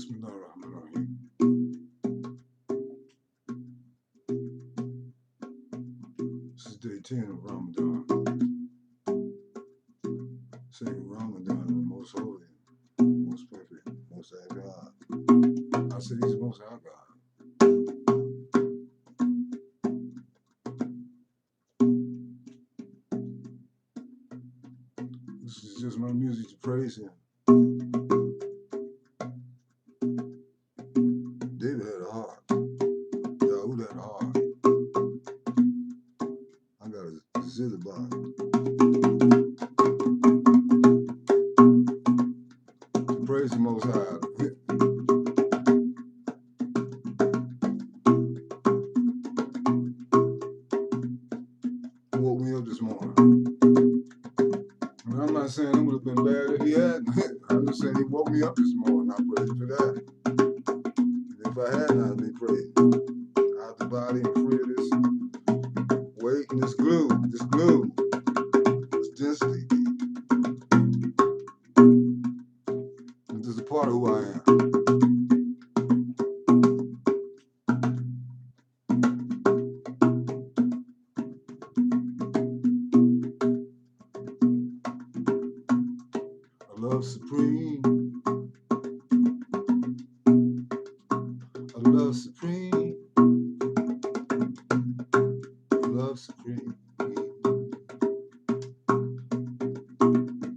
Bismillahirrahmanirrahim. This is day 10 of Ramadan. Saying Ramadan, the most holy, most perfect, most high God. I say he's the most high God. This is just my music to praise him. David had a heart. Dawood had a heart. I got a zither body. To praise the most high. Woke me up this morning. And I'm not saying it would have been bad if he hadn't. I'm just saying he woke me up this morning. I praise him for that. And if I had not, I'd be praised. Out the body and free of this weight and this glue, this density. This is a part of who I am. I love supreme. I love supreme. I love supreme.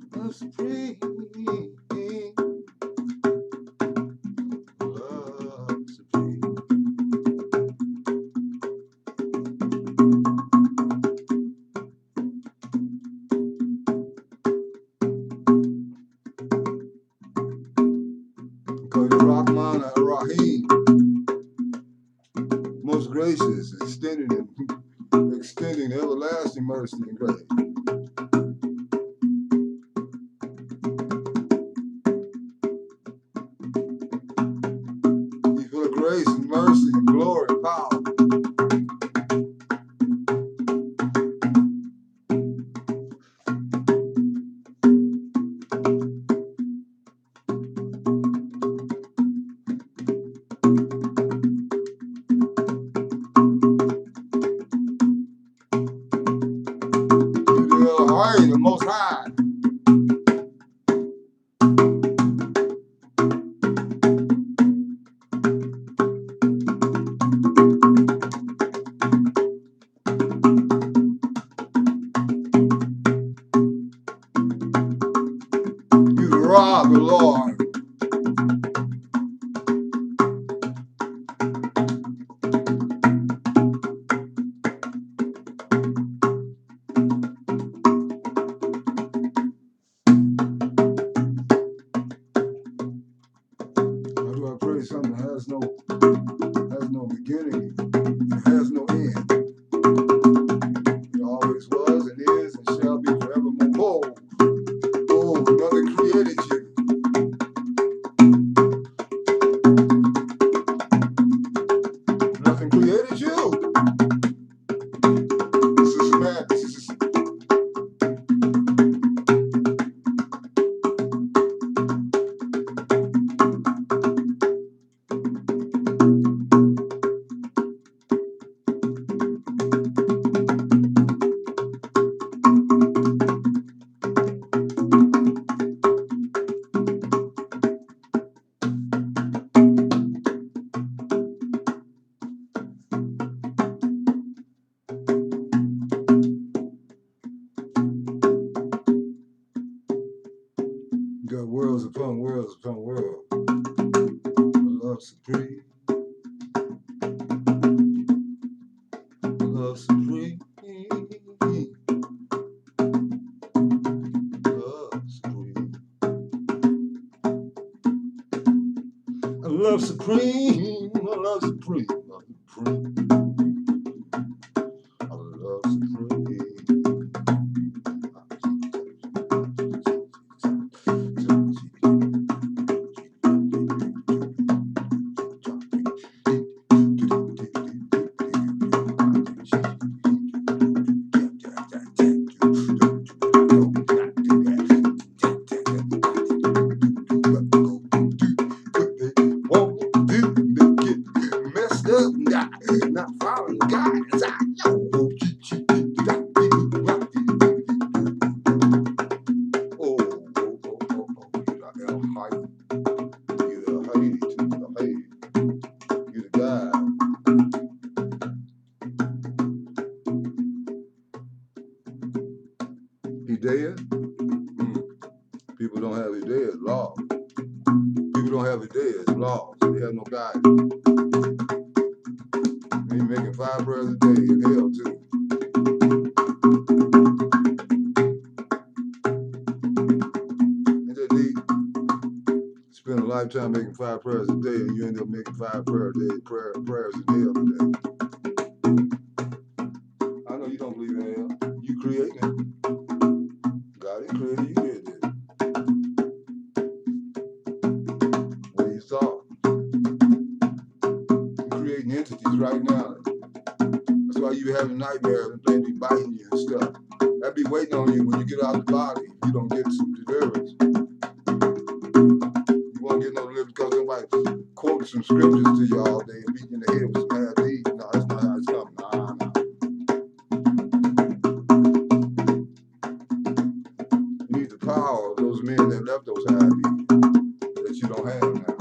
I love supreme. I love supreme. Call you Rahman or Rahim. Most gracious, extending everlasting mercy and grace. You full of grace and mercy and glory and power. You are the most high. You the rock, the Lord. How do I praise something that has no beginning, it has no end? It always was and is and shall be forevermore. Oh, nothing created you. Nothing created you. This is mad. This is got worlds upon worlds upon worlds. I love supreme. I love supreme. I love supreme. I love supreme. I love supreme. I love supreme. Haiti. Either Haiti to Haiti. You the guy. He dead? People don't have his dead. Law. People don't have his dead. Laws. They have no guidance. He making 5 prayers a day in hell too. And then he spend a lifetime making 5 prayers a day, and you end up making 5 prayers a day, prayers in hell today. I know you don't believe in hell. You creating it. God didn't create it. You did it. What do you thought? You're creating entities right now. That's why you having nightmares and things be biting you and stuff. That be waiting on you when you get out of the body. If you don't get some deliverance, you won't get no deliverance because somebody quoted some scriptures to you all day and beat you in the head with some bad deeds. No, that's not how it's coming. Nah. You need the power of those men that left those high deeds that you don't have now.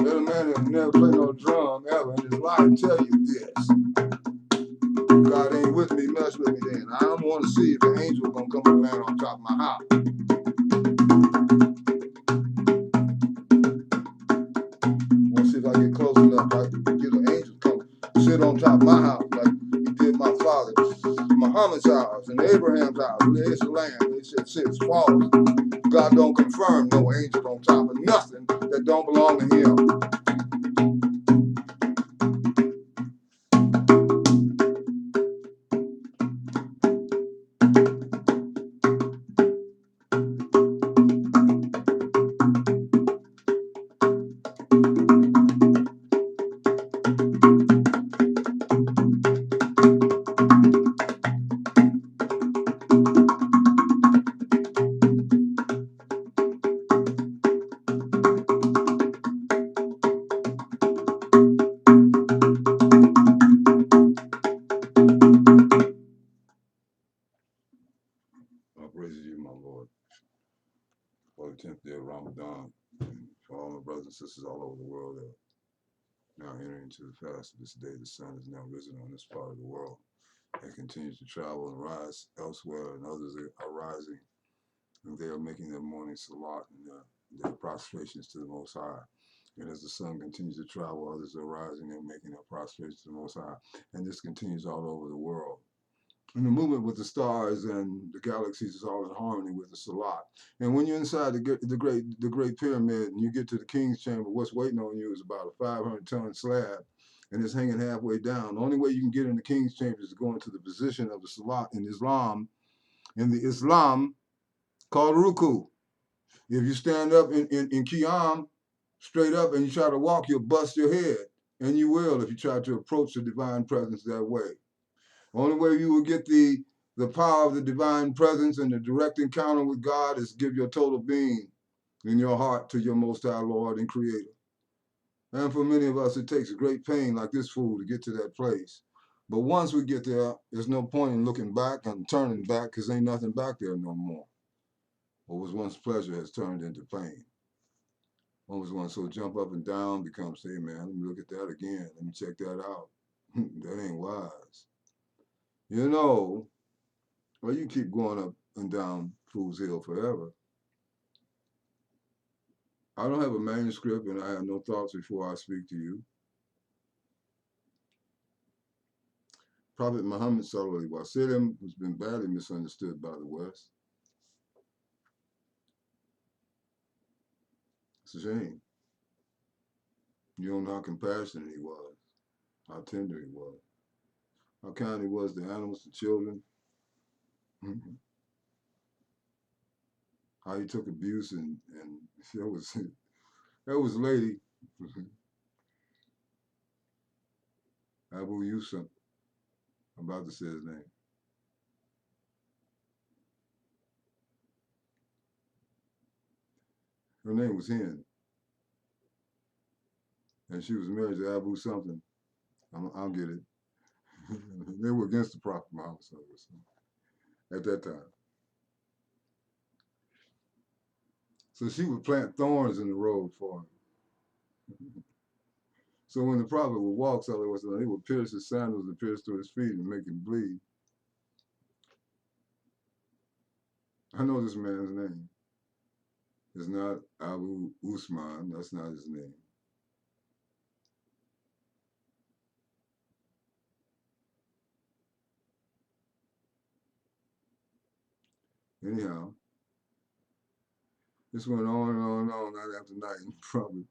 Let a man that never played no drum ever in his life tell you this. God ain't with me, mess with me then. I don't want to see if the angel gonna come and land on top of my house. I want to see if I get close enough, I can get an angel to come sit on top of my house like he did my father, Muhammad's house and Abraham's house. There's the land. They said it's false. God don't confirm no angel on top of nothing that don't belong to him. I praise you, my Lord, for the 10th day of Ramadan, and for all my brothers and sisters all over the world that are now entering into the fast of this day. The sun is now risen on this part of the world and continues to travel and rise elsewhere, and others are rising, and they are making their morning salat and their prostrations to the Most High. And as the sun continues to travel, others are rising and making their prostrations to the Most High. And this continues all over the world. And the movement with the stars and the galaxies is all in harmony with the Salat. And when you're inside the Great Pyramid and you get to the King's Chamber, what's waiting on you is about a 500-ton slab, and it's hanging halfway down. The only way you can get in the King's Chamber is to go into the position of the Salat in Islam, called Ruku. If you stand up in Qiyam, straight up, and you try to walk, you'll bust your head. And you will if you try to approach the divine presence that way. Only way you will get the power of the divine presence and the direct encounter with God is give your total being in your heart to your Most High Lord and Creator. And for many of us, it takes great pain like this fool to get to that place. But once we get there, there's no point in looking back and turning back because ain't nothing back there no more. What was once pleasure has turned into pain. What was once so jump up and down becomes, hey man, let me look at that again. Let me check that out. That ain't wise. You know, well, you keep going up and down Fool's Hill forever. I don't have a manuscript and I have no thoughts before I speak to you. Prophet Muhammad Sallallahu Alaihi Wasallam has been badly misunderstood by the West. It's a shame. You don't know how compassionate he was, how tender he was, how kind he was to animals, to children, how he took abuse and there was a lady, Abu Yusuf, I'm about to say his name. Her name was Hen, and she was married to Abu something. I'll get it. They were against the Prophet Muhammad at that time. So she would plant thorns in the road for him. So when the prophet would walk, he would pierce his sandals and pierce through his feet and make him bleed. I know this man's name. It's not Abu Usman. That's not his name. Anyhow, this went on and on and on, night after night, and probably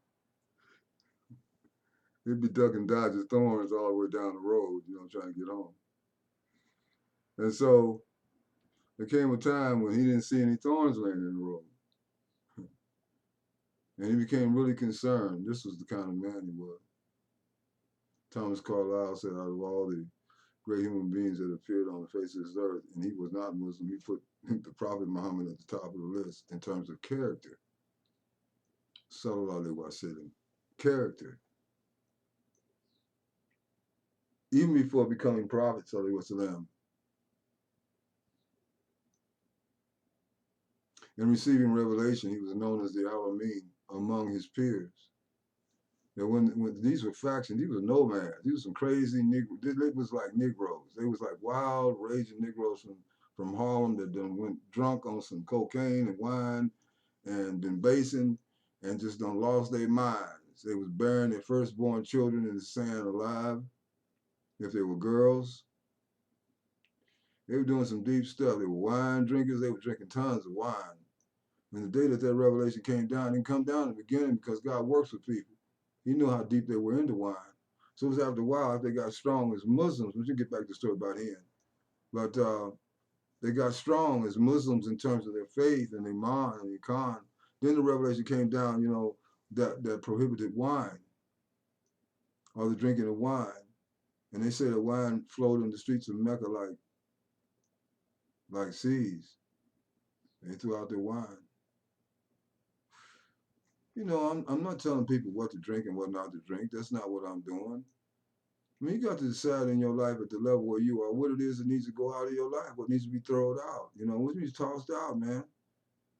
he'd be ducking, dodging thorns all the way down the road, trying to get home. And so there came a time when he didn't see any thorns laying in the road. And he became really concerned. This was the kind of man he was. Thomas Carlyle said, out of all the great human beings that appeared on the face of this earth, and he was not Muslim, he put the Prophet Muhammad at the top of the list in terms of character. Sallallahu alaihi wasallam. Character. Even before becoming Prophet, sallallahu alaihi wasallam, in receiving revelation, he was known as the Al-Amin among his peers. That when these were factions, these were nomads. These were some crazy Negroes. They was like Negroes. They was like wild, raging Negroes from Harlem that done went drunk on some cocaine and wine and been basing and just done lost their minds. They was burying their firstborn children in the sand alive. If they were girls, they were doing some deep stuff. They were wine drinkers. They were drinking tons of wine. And the day that revelation came down, it didn't come down in the beginning because God works with people. He knew how deep they were into wine. So it was after a while, after they got strong as Muslims, we should get back to the story about him. But they got strong as Muslims in terms of their faith and their mind and their con. Then the revelation came down, that prohibited wine or the drinking of wine. And they say the wine flowed in the streets of Mecca like seas. They threw out their wine. I'm not telling people what to drink and what not to drink. That's not what I'm doing. I mean, you got to decide in your life at the level where you are, what it is that needs to go out of your life, what needs to be thrown out, what needs to be tossed out, man.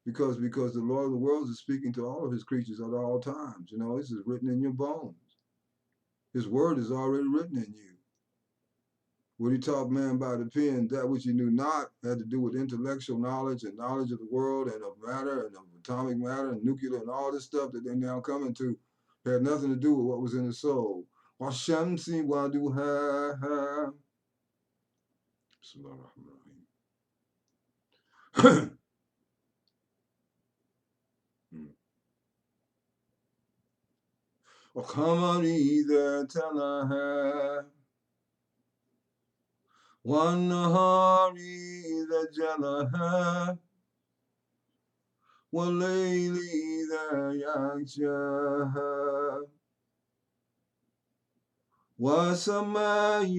Because the Lord of the worlds is speaking to all of his creatures at all times. This is written in your bones. His word is already written in you. What he taught man by the pen, that which he knew not, had to do with intellectual knowledge and knowledge of the world and of matter and of atomic matter and nuclear and all this stuff that they're now coming to, had nothing to do with what was in the soul. Washamsi waduha. وقمر إذا تلاها والنهار إذا جلاها والليل إذا يغشاها والسماء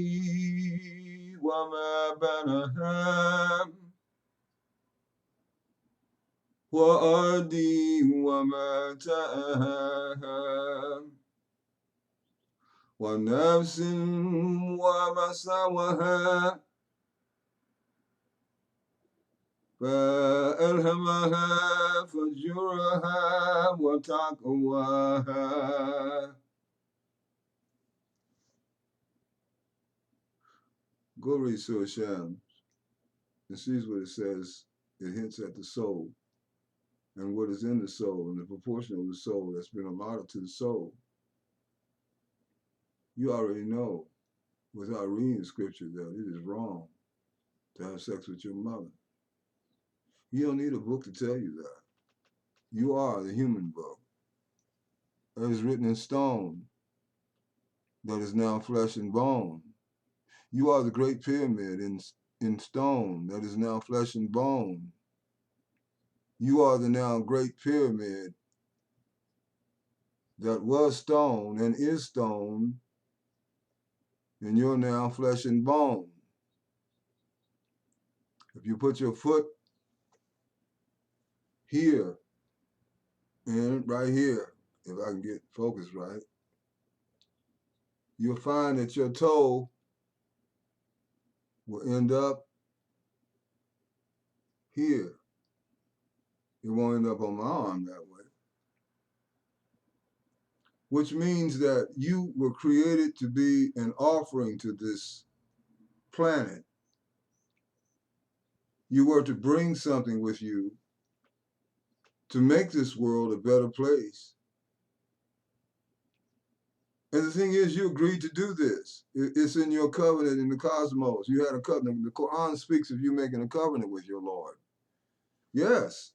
وما بناها وأرض وما تأهاها ونفس وما سواها فألهمها فجرها وتقواها. Go read SIAM'S and see what it says. It hints at the soul and what is in the soul and the proportion of the soul that's been allotted to the soul. You already know without reading the scripture that it is wrong to have sex with your mother. You don't need a book to tell you that. You are the human book. That is written in stone, that is now flesh and bone. You are the great pyramid in stone, that is now flesh and bone. You are the now great pyramid that was stone and is stone, and you're now flesh and bone. If you put your foot here and right here, if I can get focused right, you'll find that your toe will end up here. It won't end up on my arm that way. Which means that you were created to be an offering to this planet. You were to bring something with you to make this world a better place. And the thing is, you agreed to do this. It's in your covenant in the cosmos. You had a covenant. The Quran speaks of you making a covenant with your Lord. Yes,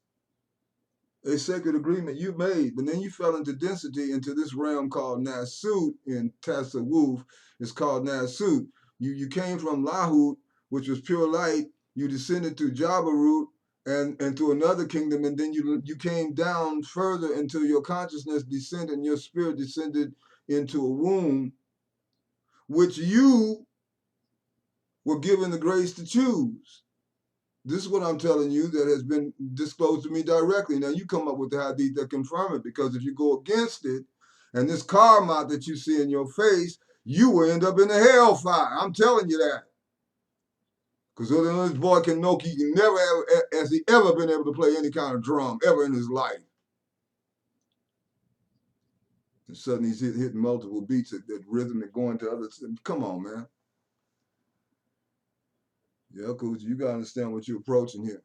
a sacred agreement you made, but then you fell into density into this realm called Nasut in Tasawwuf. It's called Nasut. You came from Lahut, which was pure light. You descended through Jabarut and to another kingdom, and then you came down further until your consciousness descended and your spirit descended into a womb, which you were given the grace to choose. This is what I'm telling you that has been disclosed to me directly. Now you come up with the hadith that confirm it, because if you go against it, and this karma that you see in your face, you will end up in the hellfire. I'm telling you that. Because this boy Kenoki never has he ever been able to play any kind of drum ever in his life. And suddenly he's hitting multiple beats at rhythm and going to others. Come on, man. Yeah, coach, you gotta understand what you're approaching here.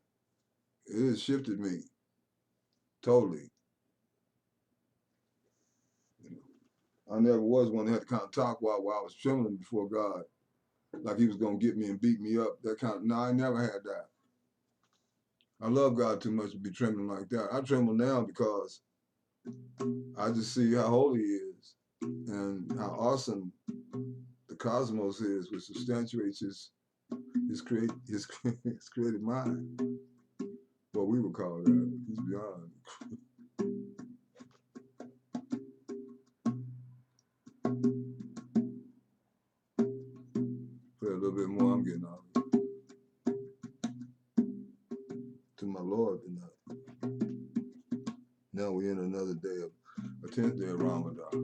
It has shifted me totally. I never was one that had to kind of talk while I was trembling before God, like he was gonna get me and beat me up. That kind of, no, I never had that. I love God too much to be trembling like that. I tremble now because I just see how holy he is and how awesome the cosmos is, which substantiates his created mind. What we would call that. He's beyond. Play a little bit more. I'm getting out of it. To my Lord tonight. Now we're in another day of a 10th day of Ramadan.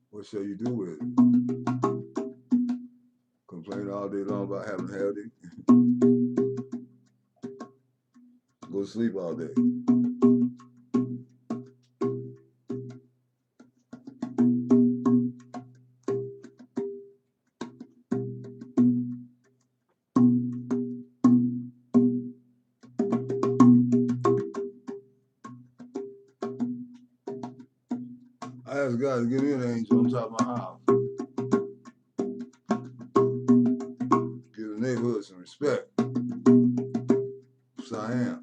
What shall you do with it? Complain all day long about having had it. Go to sleep all day. I asked God to give me an angel on top of my house. Give the neighborhood some respect. SIAM.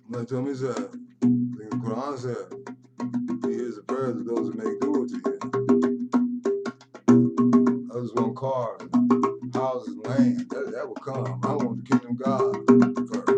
Like told me that the Quran said, he hears the prayers of those who make dua to him. Others want cars, houses, land. That will come. I want the kingdom of God first.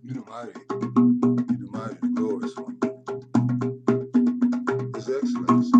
You the mighty, the glorious one. His Excellency.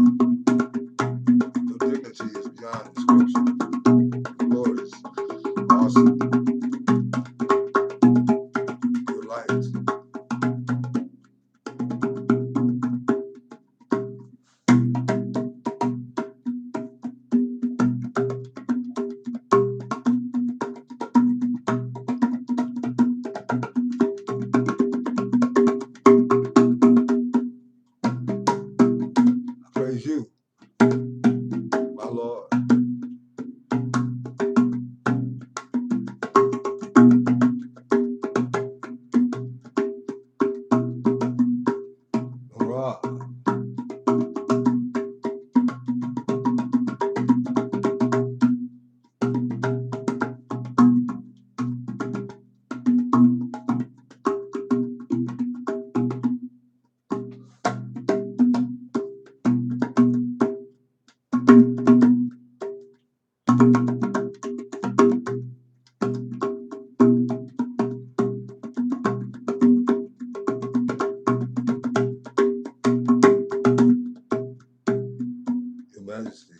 majesty.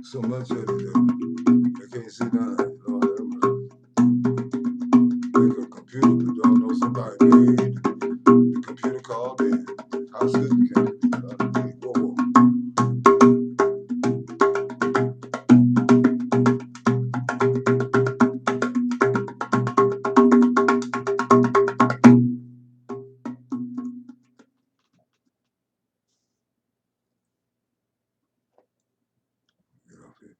So much of it that I can't see nothing. Lord have mercy. Like a computer, but don't know somebody made the computer called in. How stupid can it be? Whoa. Get off here.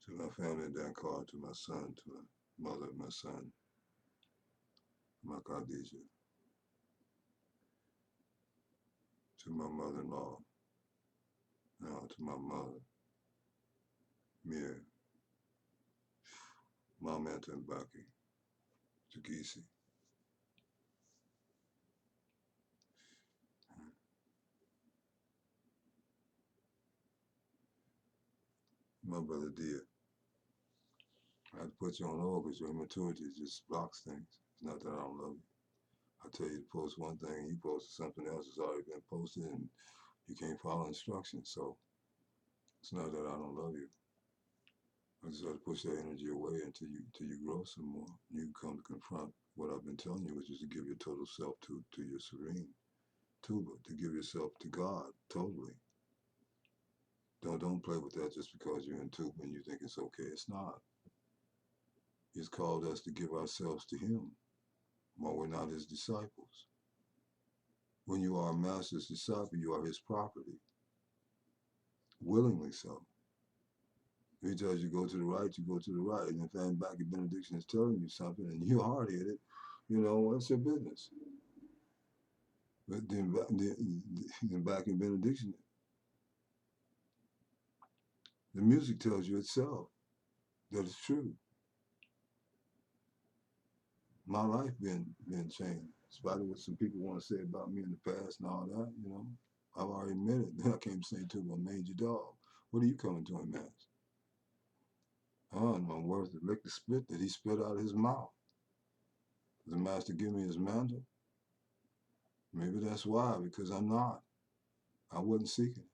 To my family, that called to my son, to my mother, my son, my Khadija, to my mother-in-law, now to my mother, Mir, my Mantle and Baki, to Gisi, my brother Dia. I have to put you on hold because your immaturity just blocks things. It's not that I don't love you. I tell you to post one thing, and you posted something else that's already been posted, and you can't follow instructions. So it's not that I don't love you. I just have to push that energy away until you grow some more. You come to confront what I've been telling you, which is to give your total self to your serene tuba, to give yourself to God totally. Don't play with that just because you're in tuba and you think it's okay. It's not. He's called us to give ourselves to Him while we're not His disciples. When you are a master's disciple, you are His property, willingly so. If He tells you go to the right, you go to the right. And if that back in benediction is telling you something and you're hard headed, it's your business. But then back in benediction, the music tells you itself that it's true. My life been changed, in spite of what some people want to say about me in the past and all that. I've already admitted that I came to say to a major dog. What are you coming to him as? And I'm worth the lick the spit that he spit out of his mouth. Does the master give me his mantle? Maybe that's why, because I'm not. I wasn't seeking it.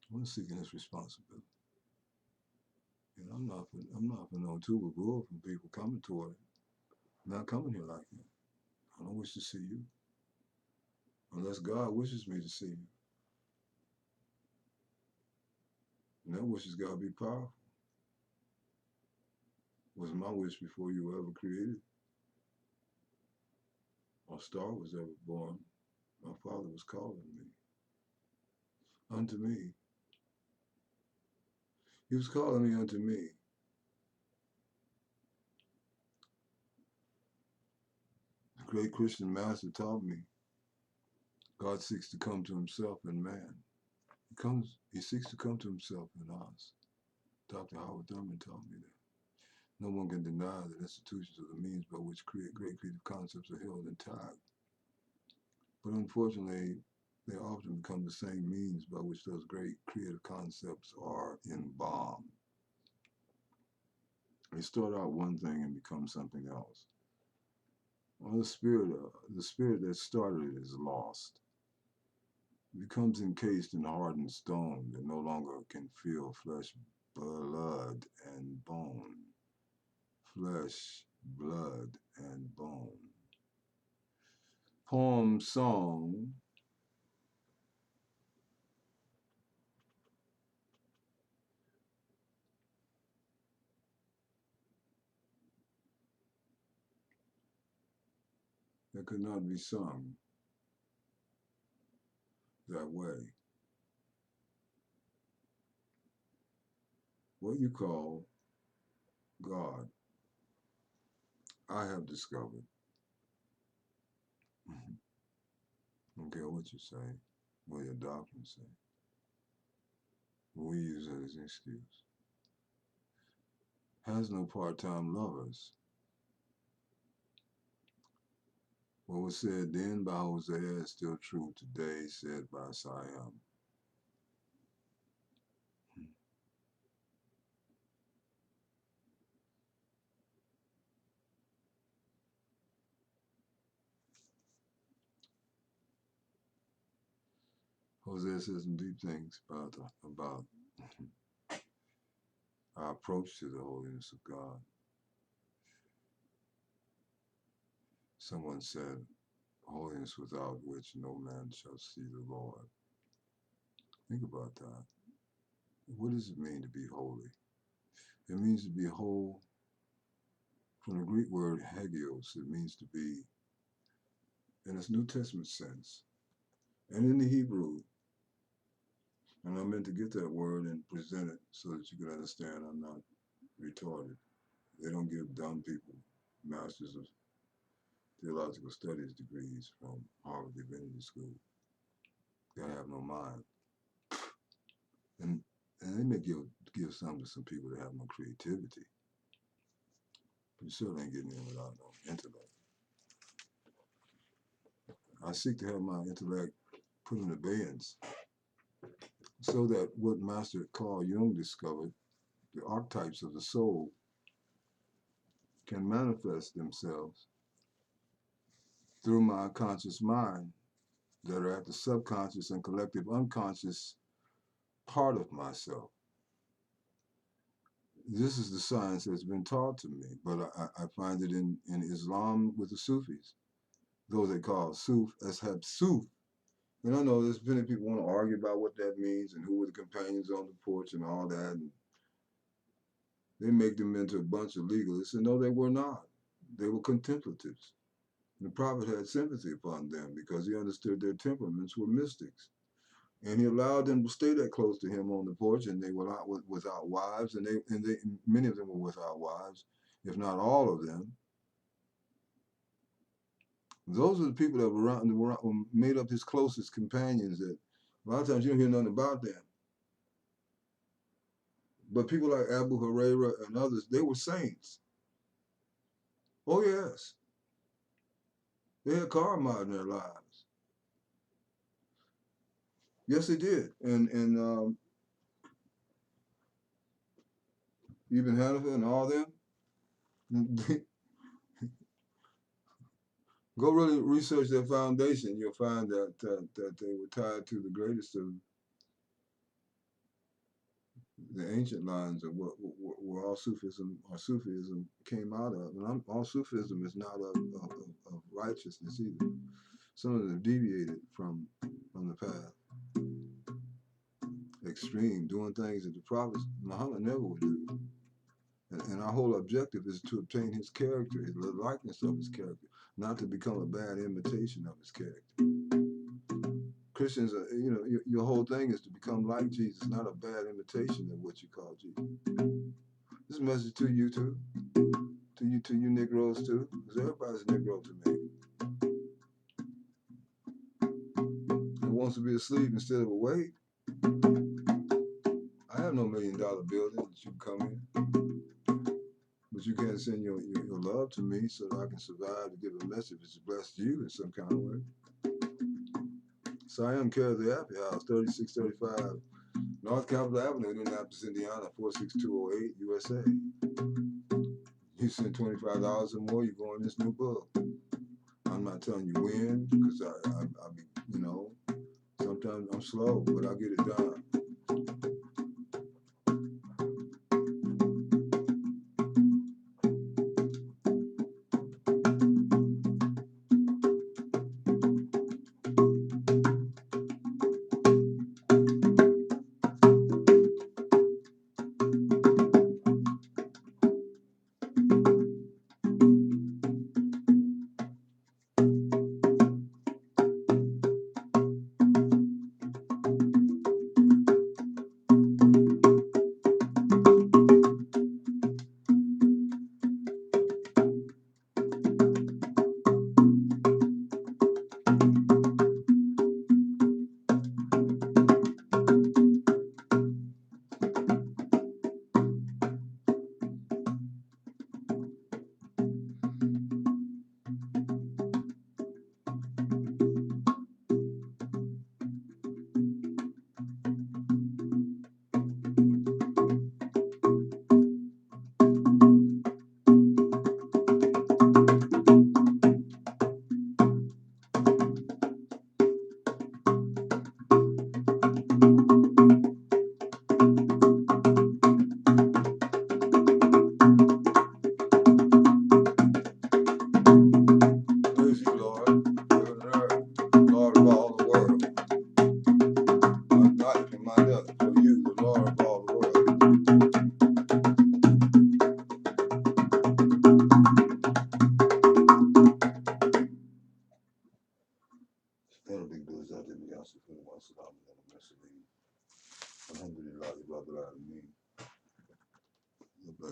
I wasn't seeking this responsibility. And I'm not for no tuba bull from people coming toward it. I'm not coming here like that. I don't wish to see you. Unless God wishes me to see you. And that wish has got to be powerful. Was my wish before you were ever created, or star was ever born. My Father was calling me unto me. He was calling me unto me. The great Christian master taught me God seeks to come to himself in man. He seeks to come to himself in us. Dr. Howard Thurman taught me that. No one can deny that institutions are the means by which great creative concepts are held intact. But unfortunately, they often become the same means by which those great creative concepts are embalmed. They start out one thing and become something else. Well, the spirit that started it is lost. It becomes encased in hardened stone that no longer can feel flesh, blood, and bone. Flesh, blood, and bone. Poem song. that could not be sung that way. What you call God, I have discovered. Don't care what you say, what your doctrine say. We use it as an excuse. Has no part-time lovers. What was said then by Hosea is still true today, said by SIAM. Hosea says some deep things about our approach to the holiness of God. Someone said, holiness without which no man shall see the Lord. Think about that. What does it mean to be holy? It means to be whole. From the Greek word hagios, it means to be, in its New Testament sense, and in the Hebrew, and I meant to get that word and present it so that you can understand I'm not retarded. They don't give dumb people Masters of Theological Studies degrees from Harvard Divinity School. They have no mind. And they may give some to some people that have no creativity. But you certainly ain't getting in without no intellect. I seek to have my intellect put in abeyance so that what Master Carl Jung discovered, the archetypes of the soul, can manifest themselves through my conscious mind that are at the subconscious and collective unconscious part of myself. This is the science that's been taught to me, but I find it in Islam with the Sufis, those they call Suf, Ashab Suf. And I know there's plenty of people want to argue about what that means and who were the companions on the porch and all that. And they make them into a bunch of legalists, and no, they were not. They were contemplatives. And the Prophet had sympathy upon them because he understood their temperaments were mystics. And he allowed them to stay that close to him on the porch, and they were not without wives, and many of them were without wives, if not all of them. Those are the people that were made up his closest companions. That a lot of times you don't hear nothing about them. But people like Abu Huraira and others, they were saints. Oh yes, they had karma in their lives. Yes, they did, and Ibn Hanifa and all them. Go really research their foundation. You'll find that that they were tied to the greatest of the ancient lines of where all Sufism or Sufism came out of. And all Sufism is not of righteousness either. Some of them deviated from the path. Extreme, doing things that the Prophet Muhammad never would do. And our whole objective is to obtain his character, the likeness of his character, not to become a bad imitation of his character. Christians, your whole thing is to become like Jesus, not a bad imitation of what you call Jesus. This message to you too, to you Negroes too, because everybody's a Negro to me. Who wants to be asleep instead of awake? I have no $1 million building that you can come in, but you can't send your love to me so that I can survive to give a message that's blessed you in some kind of way. SIAM carries the Happy House, 3635 North Capitol Avenue, Indianapolis, Indiana, 46208 USA. You send $25 or more, you go in this new book. I'm not telling you when, because I be, sometimes I'm slow, but I get it done.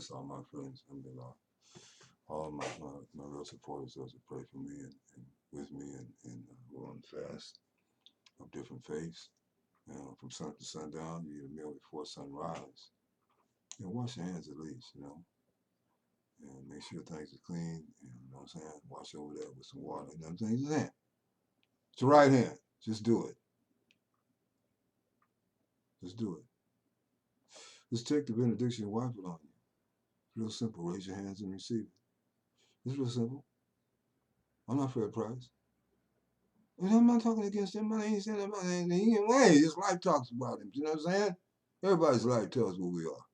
bless all my friends. Alhamdulillah. All my real supporters, those who pray for me and with me and we're on fast of different faiths. From sun to sundown, you eat a meal before sunrise. Wash your hands at least, and make sure things are clean. You know what I'm saying? Wash over that with some water. You know what I'm saying? Just hand. It's your right hand. Just do it. Just do it. Just take the benediction and wipe it on you. Real simple. Raise your hands and receive it. It's real simple. I'm not Fred Price. And I'm not talking against him. I ain't saying about anything. Hey, his life talks about him. You know what I'm saying? Everybody's life tells who we are.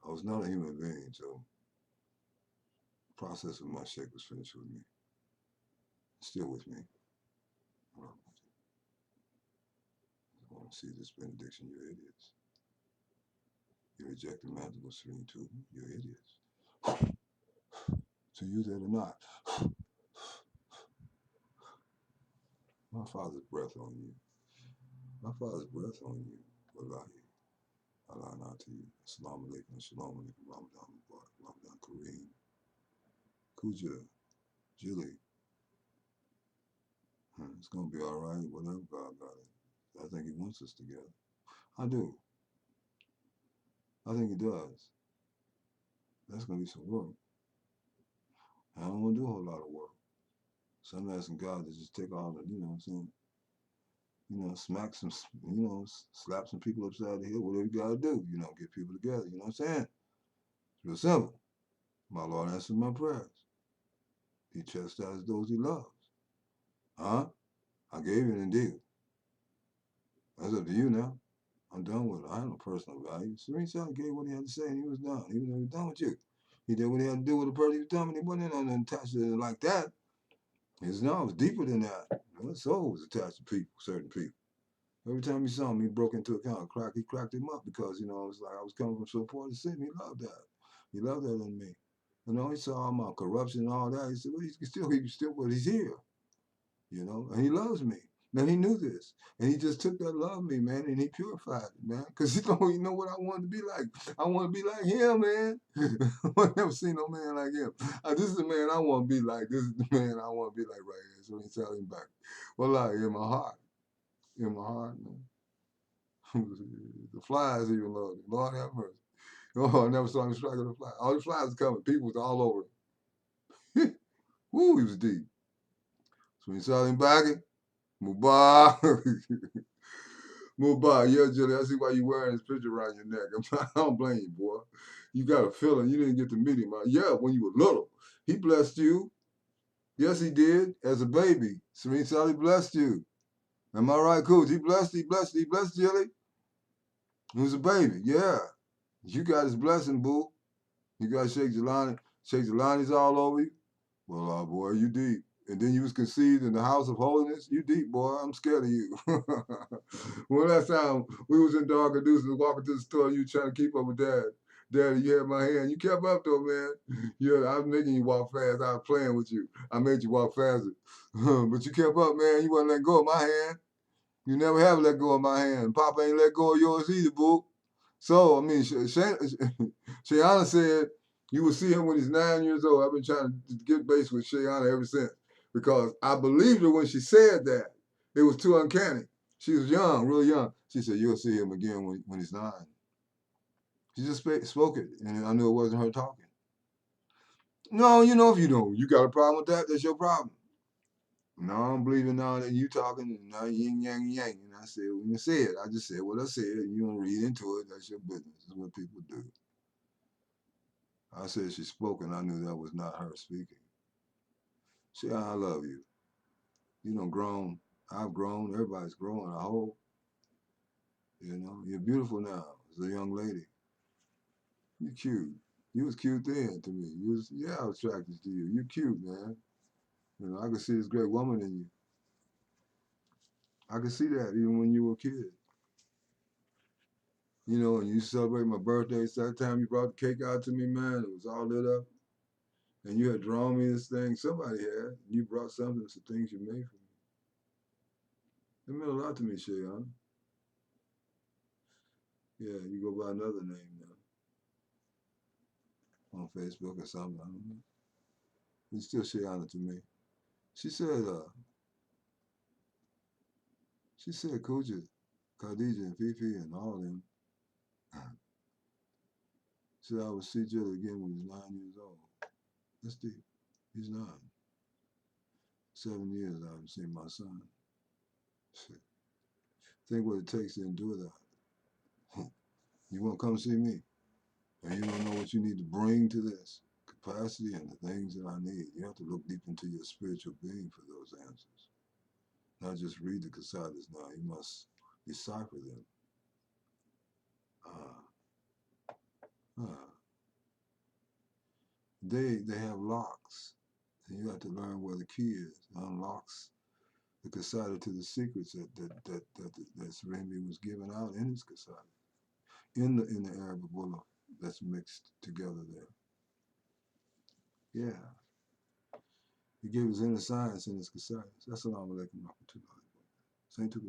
I was not a human being until the process of my shake was finished with me. Still with me. I want to see this benediction. You're idiots. You reject the magical serene too. You're idiots. To you that are not. My Father's breath on you. My Father's breath on you. Wallahi. Allah not to you. Assalamu alaikum. Shalom alaikum. Ramadan Mubarak. Ramadan Kareem. Kuja. Jilly. It's going to be all right. Whatever God got it. I think he wants us together. I do. I think he does. That's going to be some work. I don't want to do a whole lot of work. So I'm asking God to just take all the, you know what I'm saying? Smack some, slap some people upside the head, whatever you gotta do, get people together, you know what I'm saying? It's real simple. My Lord answers my prayers. He chastises those he loves. Huh? I gave you an deal. That's up to you now. I'm done with it. I have no personal value. Serene Sally gave what he had to say and he was done. He was done with you. He did what he had to do with the person he was done with. He wasn't attached to it like that. It was deeper than that. His soul was attached to people, certain people. Every time he saw him, he broke into a kind of crack. He cracked him up because, it was like I was coming from so far to see him. He loved that. He loved that in me. He saw all my corruption and all that. He said, well, he's still, but he's here, and he loves me. Man, he knew this. And he just took that love of me, man, and he purified it, man. Because he don't even know what I wanted to be like. I want to be like him, man. I've never seen no man like him. This is the man I want to be like. This is the man I want to be like right here. So he's telling him back. Well, in my heart. In my heart, man. The flies even love him. Lord have mercy. Oh, I never saw him striking a fly. All the flies was coming. People was all over him. Woo, he was deep. So when he saw him backing, Mubarak. Mubarak. Yeah, Julie, I see why you wearing this picture around your neck. I don't blame you, boy. You got a feeling you didn't get to meet him. Yeah, when you were little. He blessed you. Yes, he did. As a baby. Serene Sally blessed you. Am I right, Coach? He blessed Jilly. He was a baby. Yeah. You got his blessing, boo. You got Sheikh Jelani. Sheikh Jelani's all over you. Well, boy, you deep. And then you was conceived in the house of holiness. You deep, boy. I'm scared of you. Well, last time we was in Dark Deuce and walking to the store, you trying to keep up with Dad. Daddy, you had my hand. You kept up though, man. Yeah, I was making you walk fast. I was playing with you. I made you walk faster. But you kept up, man. You wasn't letting go of my hand. You never have let go of my hand. Papa ain't let go of yours either, boo. So, I mean, Shayana said you will see him when he's 9 years old. I've been trying to get base with Shayana ever since because I believed her when she said that. It was too uncanny. She was young, really young. She said, you'll see him again when he's 9. She just spoke it, and I knew it wasn't her talking. No, if you don't, you got a problem with that, that's your problem. No, I'm believing now that you talking, and now yin, yang, yang. And I said, when you say it, I just said what I said, and you don't read into it, that's your business. That's what people do. I said she spoke, and I knew that was not her speaking. She, I love you. You done grown. I've grown. Everybody's growing, I hope. You're beautiful now as a young lady. You're cute. You was cute then to me. I was attracted to you. You're cute, man. I could see this great woman in you. I could see that even when you were a kid. And you celebrate my birthday. So that time you brought the cake out to me, man, it was all lit up. And you had drawn me this thing. Somebody had. You brought some things you made for me. It meant a lot to me, Shayon. Yeah, you go by another name now on Facebook or something. I don't know. You still say honor to me. She said, Kuja, Khadija and Fifi and all them said I would see Jill again when he's 9 years old. That's deep. He's 9. 7 years I haven't seen my son. Shit. Think what it takes to endure that. You want to come see me, and you don't know what you need to bring to this capacity and the things that I need. You have to look deep into your spiritual being for those answers. Not just read the Kasadas now. You must decipher them. They have locks, and you have to learn where the key is. It unlocks the Kasada to the secrets that Serenity was giving out in his Kasada, in the Arabic Wolof that's mixed together there. Yeah. He gave his inner science in his Kasadas. Assalamu alaikum warahmatullahi wabarakatuh. Saint to the